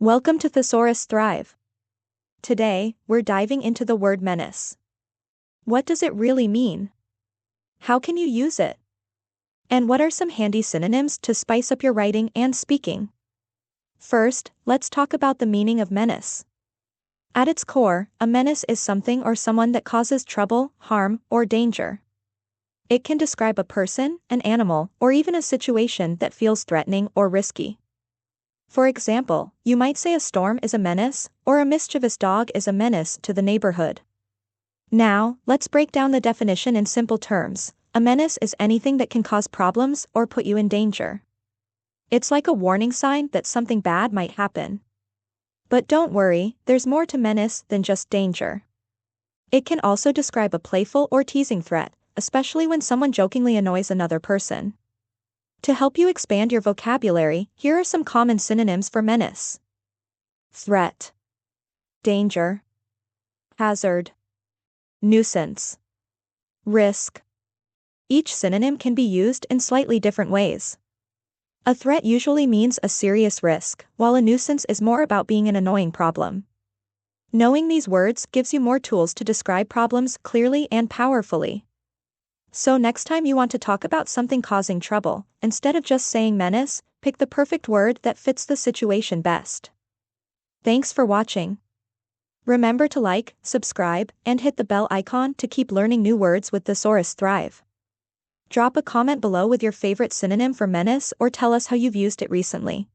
Welcome to Thesaurus Thrive. Today, we're diving into the word menace. What does it really mean? How can you use it? And what are some handy synonyms to spice up your writing and speaking? First, let's talk about the meaning of menace. At its core, a menace is something or someone that causes trouble, harm, or danger. It can describe a person, an animal, or even a situation that feels threatening or risky. For example, you might say a storm is a menace, or a mischievous dog is a menace to the neighborhood. Now, let's break down the definition in simple terms. A menace is anything that can cause problems or put you in danger. It's like a warning sign that something bad might happen. But don't worry, there's more to menace than just danger. It can also describe a playful or teasing threat, especially when someone jokingly annoys another person. To help you expand your vocabulary, here are some common synonyms for menace: threat, danger, hazard, nuisance, risk. Each synonym can be used in slightly different ways. A threat usually means a serious risk, while a nuisance is more about being an annoying problem. Knowing these words gives you more tools to describe problems clearly and powerfully. So next time you want to talk about something causing trouble, instead of just saying menace, pick the perfect word that fits the situation best. Thanks for watching. Remember to like, subscribe, and hit the bell icon to keep learning new words with Thesaurus Thrive. Drop a comment below with your favorite synonym for menace or tell us how you've used it recently.